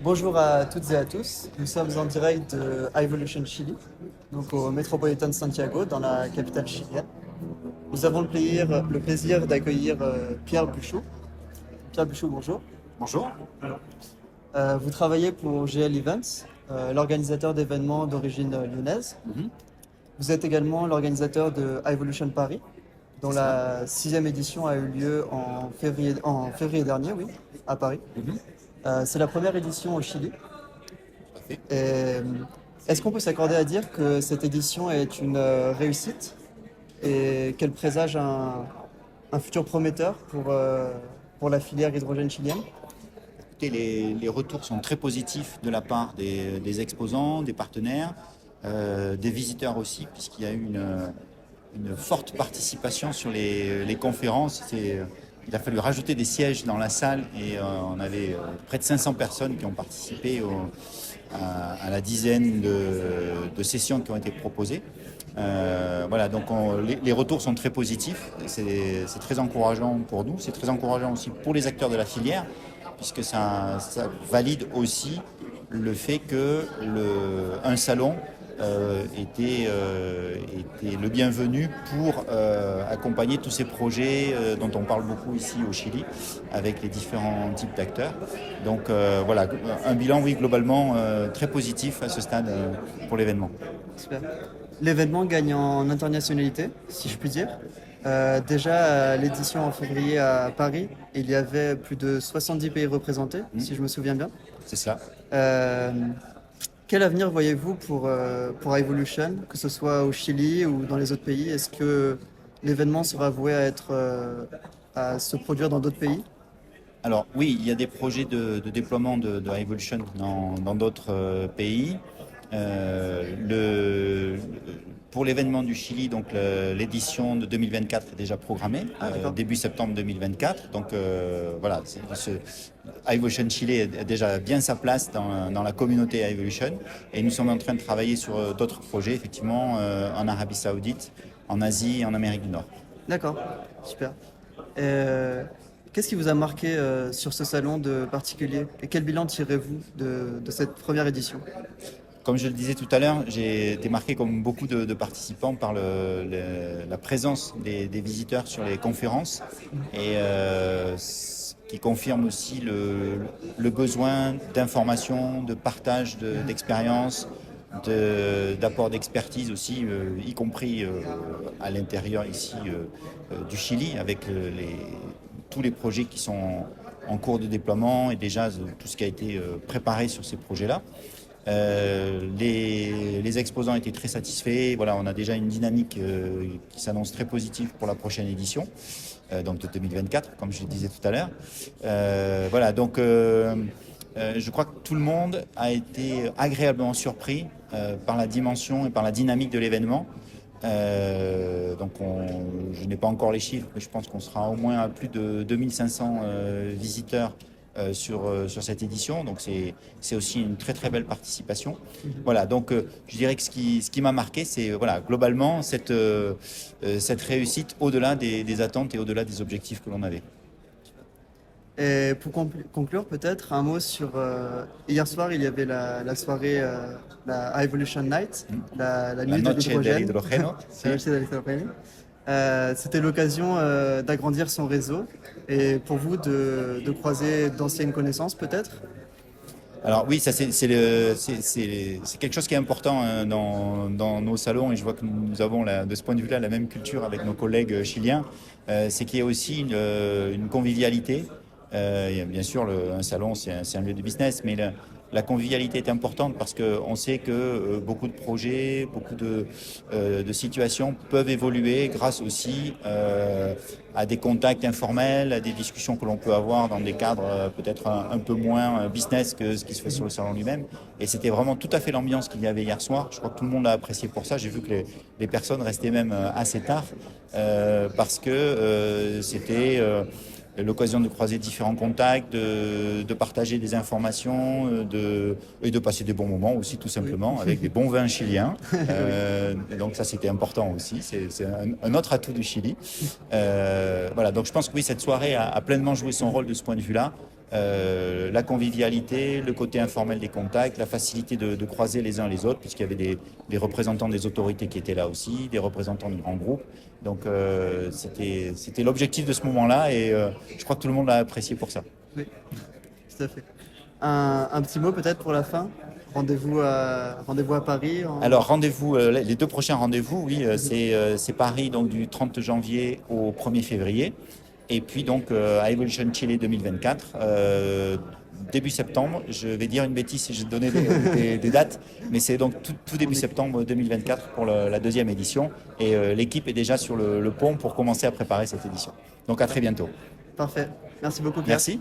Bonjour à toutes et à tous. Nous sommes en direct de Evolution Chili, donc au Metropolitan Santiago, dans la capitale chilienne. Nous avons le plaisir d'accueillir Pierre Buchot. Pierre Buchot, bonjour. Bonjour. Vous travaillez pour GL Events, l'organisateur d'événements d'origine lyonnaise. Mhm. Vous êtes également l'organisateur de Evolution Paris, dont C'est ça. la sixième édition a eu lieu en février dernier, oui, à Paris. Mhm. C'est la première édition au Chili. Tout à fait. Et, est-ce qu'on peut s'accorder à dire que cette édition est une réussite et qu'elle présage un futur prometteur pour la filière hydrogène chilienne? Écoutez, les retours sont très positifs de la part des exposants, des partenaires, des visiteurs aussi, puisqu'il y a eu une forte participation sur les conférences. Il a fallu rajouter des sièges dans la salle et on avait près de 500 personnes qui ont participé à la dizaine de sessions qui ont été proposées. Voilà, donc les retours sont très positifs, c'est très encourageant pour nous, c'est très encourageant aussi pour les acteurs de la filière, puisque ça valide aussi le fait que un salon était le bienvenu pour accompagner tous ces projets dont on parle beaucoup ici au Chili, avec les différents types d'acteurs. Donc voilà, un bilan, oui, globalement très positif à ce stade pour l'événement. Super. L'événement gagne en internationalité, si je puis dire. Déjà, à l'édition en février à Paris, il y avait plus de 70 pays représentés, si je me souviens bien. C'est cela. Euh, Quel avenir voyez-vous pour Evolution, que ce soit au Chili ou dans les autres pays? Est-ce que l'événement sera voué à se produire dans d'autres pays? Alors oui, il y a des projets de déploiement de Evolution dans d'autres pays. Pour l'événement du Chili, donc l'édition de 2024 est déjà programmée, D'accord. début septembre 2024. Donc voilà, Evolution Chili a déjà bien sa place dans la communauté Evolution. Et nous sommes en train de travailler sur d'autres projets, effectivement, en Arabie Saoudite, en Asie et en Amérique du Nord. D'accord, super. Euh, Qu'est-ce qui vous a marqué sur ce salon de particulier? Et quel bilan tirez-vous de cette première édition? Comme je le disais tout à l'heure, j'ai été marqué comme beaucoup de participants par la présence des visiteurs sur les conférences et ce qui confirme aussi le besoin d'information, de partage d'expérience, d'apport d'expertise aussi, y compris à l'intérieur ici du Chili, avec tous les projets qui sont en cours de déploiement et déjà tout ce qui a été préparé sur ces projets-là. Les exposants étaient très satisfaits. Voilà, on a déjà une dynamique qui s'annonce très positive pour la prochaine édition, donc de 2024, comme je le disais tout à l'heure. Voilà, donc je crois que tout le monde a été agréablement surpris par la dimension et par la dynamique de l'événement. Donc je n'ai pas encore les chiffres, mais je pense qu'on sera au moins à plus de 2500 visiteurs sur cette édition. Donc c'est aussi une très très belle participation. Voilà, donc je dirais que ce qui m'a marqué, c'est voilà, globalement cette réussite au-delà des attentes et au-delà des objectifs que l'on avait. Et pour conclure, peut-être un mot sur... hier soir, il y avait la soirée, la Evolution Night, la La nuit de noche del l'hydrogène. hidrogeno, La sí. noche del hidrogène. C'était l'occasion d'agrandir son réseau et pour vous de croiser d'anciennes connaissances, peut-être? Alors oui, ça c'est quelque chose qui est important hein, dans nos salons et je vois que nous avons de ce point de vue-là la même culture avec nos collègues chiliens. C'est qu'il y a aussi une convivialité. Bien sûr, un salon c'est un lieu de business, mais la convivialité est importante parce qu'on sait que beaucoup de projets, beaucoup de situations peuvent évoluer grâce aussi à des contacts informels, à des discussions que l'on peut avoir dans des cadres peut-être un peu moins business que ce qui se fait sur le salon lui-même. Et c'était vraiment tout à fait l'ambiance qu'il y avait hier soir. Je crois que tout le monde a apprécié pour ça. J'ai vu que les personnes restaient même assez tard parce que c'était l'occasion de croiser différents contacts, de partager des informations et de passer des bons moments aussi tout simplement avec des bons vins chiliens. Donc ça c'était important aussi, c'est un autre atout du Chili. Voilà, donc je pense que oui, cette soirée a pleinement joué son rôle de ce point de vue-là. la convivialité, le côté informel des contacts, la facilité de croiser les uns les autres, puisqu'il y avait des représentants des autorités qui étaient là aussi, des représentants de grands groupes. Donc c'était l'objectif de ce moment-là et je crois que tout le monde l'a apprécié pour ça. Oui, tout à fait. Un petit mot peut-être pour la fin. Rendez-vous à Paris. Alors rendez-vous, les 2 prochains rendez-vous, oui, c'est Paris donc du 30 janvier au 1er février. Et puis donc à Evolution Chile 2024, début septembre. Je vais dire une bêtise si je donnais des dates, mais c'est donc tout début septembre 2024 pour la 2e édition. Et l'équipe est déjà sur le pont pour commencer à préparer cette édition. Donc à très bientôt. Parfait. Merci beaucoup, Pierre. Merci.